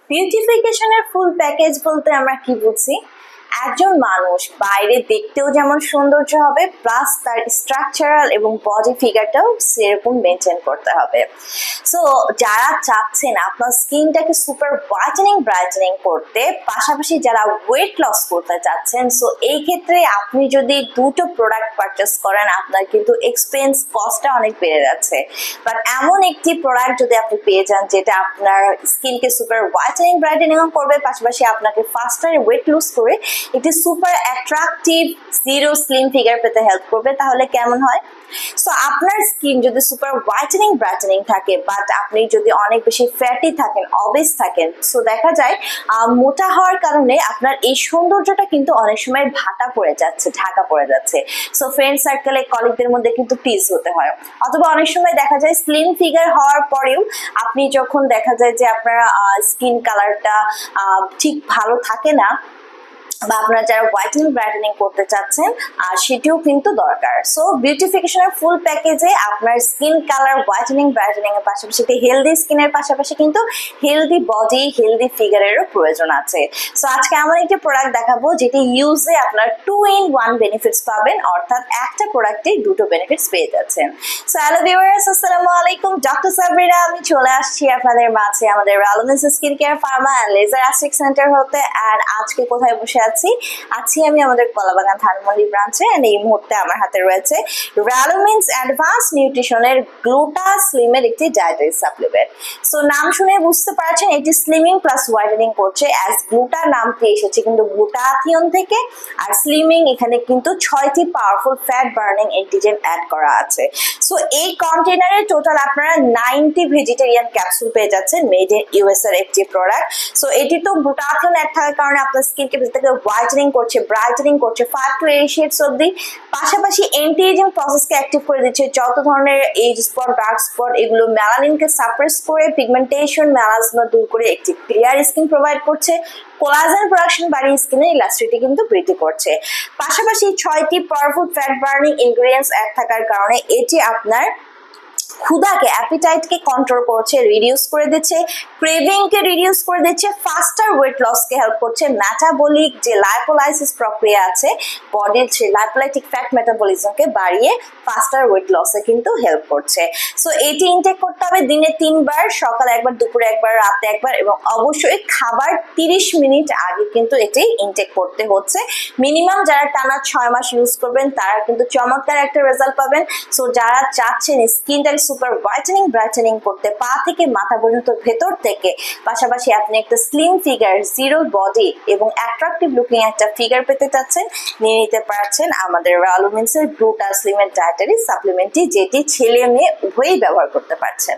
বিউটিফিকেশনের full package বলতে আমরা কি বুঝি? একজন মানুষ বাইরে দেখতেও যেমন সৌন্দর্য হবে, প্লাস তার স্ট্রাকচারাল এবং বডি ফিগারটাও সেরকম মেনটেন করতে হবে। সো যারা চাচ্ছেন আপনার স্কিনটাকে সুপার ব্রাইটেনিং করতে, পাশাপাশি যারা ওয়েট লস করতে চাচ্ছেন, সো এই ক্ষেত্রে আপনি যদি দুটো প্রোডাক্ট পারচেস করেন আপনার কিন্তু এক্সপেন্স কস্টটা অনেক বেড়ে যাচ্ছে। বাট এমন একটি প্রোডাক্ট যদি আপনি পেয়ে যান যেটা আপনার স্কিনকে সুপার ব্রাইটেনিং করবে, পাশাপাশি আপনাকে ফাস্টার ওয়েট লুজ করে একটি super attractive zero slim figure পেতে হেল্প করবে, তাহলে কেমন হয়? সো আপনার স্কিন যদি সুপার ব্রাইটেনিং থাকে, বাট আপনি যদি অনেক বেশি ফ্যাটি থাকেন, অবেস থাকেন, সো দেখা যায় মোটা হওয়ার কারণে আপনার এই সৌন্দর্যটা কিন্তু অনেক সময় ঢাকা পড়ে যাচ্ছে। সো ফ্রেন্ড সার্কেলে, কলিগদের মধ্যে কিন্তু টিজ হতে হয়। অথবা অনেক সময় দেখা যায় স্লিম ফিগার হওয়ার পরেও আপনি যখন দেখা যায় যে আপনার স্কিন কালারটা ঠিক ভালো থাকে না, বা আপনারা যারা ব্রাইটেনিং করতে চাচ্ছেন সেটিও কিন্তু দরকার। সো বিউটিফিকেশনের ফুল প্যাকেজে আপনার স্কিন কালার ব্রাইটেনিং এর পাশাপাশি হেলদি স্কিনের পাশাপাশি কিন্তু হেলদি বডি, হেলদি ফিগারেরও প্রয়োজন আছে। সো আজকে এমন একটি প্রোডাক্ট দেখাবো যেটি ইউজে আপনার 2-in-1 বেনিফিটস পাবেন, অর্থাৎ একটা প্রোডাক্টে দুটো বেনিফিটস পেয়ে যাচ্ছেন। সো হ্যালো ভিউয়ার্স, আসসালামু আলাইকুম, ডক্টর সাবরিনা আমি চলে আসছি আপনাদের মাঝে আমাদের রালুমেন্স skin care pharma and laser aesthetic centre হতে। আর আজকে কোথায় বসে আছি আমি আমাদের কলাবাগান ধানমন্ডি ব্রাঞ্চে। এই মুহূর্তে আমার হাতে রয়েছে রালুমেন্স অ্যাডভান্স নিউট্রিশনের গ্লুটা স্লিমের একটি ডায়েটারি সাপ্লিমেন্ট। সো নাম শুনে বুঝতে পারছেন এটি স্লিমিং প্লাস হোয়াইটেনিং করছে। অ্যাজ গ্লুটা নামটি এসেছে কিন্তু গ্লুটাথিয়ন থেকে, আর স্লিমিং এখানে কিন্তু 6টি powerful fat burning antigen add করা আছে। সো এই কন্টেনারে টোটাল আপনারা 90 ভেজিটেরিয়ান ক্যাপসুল পেয়ে যাচ্ছেন, মেড ইন ইউএস এর একটি প্রোডাক্ট। সো এটি তো গ্লুটাথিয়ন অ্যাড থাকার কারণে আপনার স্কিনকে ব্রাইটেনিং করছে 5 to 8 শেডস অবধি, পাশাপাশি অ্যান্টি এজিং প্রসেসকে অ্যাক্টিভ করে দিচ্ছে। যত ধরনের এজ স্পট, ডার্ক স্পট, এগুলো মেলানিনকে সাপ্রেস করে পিগমেন্টেশন, মেলাজমা দূর করে একটি ক্লিয়ার স্কিন প্রোভাইড করছে। কোলাজেন প্রোডাকশন বাড়িয়ে স্কিনের ইলাস্টিসিটি কিন্তু বৃদ্ধি করছে। পাশাপাশি 6টি powerful fat burning ingredients add থাকার কারণে এটি আপনার ক্ষুধাকে, অ্যাপিটাইটকে কন্ট্রোল করছে, রিডিউস করে দিচ্ছে, ক্রেভিংকে রিডিউস করে দিচ্ছে, ফাস্টার ওয়েট লসকে হেল্প করছে, মেটাবলিক যে লাইপোলাইসিস প্রক্রিয়া আছে বডির, সেই লাইপোলাইটিক ফ্যাট মেটাবলিজমকে বাড়িয়ে ফাস্টার ওয়েট লসে কিন্তু হেল্প করছে। সো এটি ইনটেক করতে হবে দিনে 3 বার, সকালে একবার, দুপুরে একবার, রাতে একবার, এবং অবশ্যই খাবার 30 মিনিট আগে কিন্তু এটি ইনটেক করতে হচ্ছে। মিনিমাম যারা টানা 6 মাস ইউজ করবেন তারা কিন্তু চমৎকার একটা রেজাল্ট পাবেন। সো যারা চাচ্ছেন স্কিনটাকে সুপার ব্রাইটেনিং করতে, পা থেকে মাথা পর্যন্ত ভেতর থেকে, পাশাপাশি আপনি একটা স্লিম ফিগার, জিরো বডি এবং অ্যাট্রাকটিভ লুকিং একটা ফিগার পেতে চাচ্ছেন, নিয়ে নিতে পারছেন আমাদের রালুমেন্সের গ্লুটা স্লিমের ডায়েটারি সাপ্লিমেন্টটি, যেটি ছেলে মেয়ে উভয়ই ব্যবহার করতে পারছেন।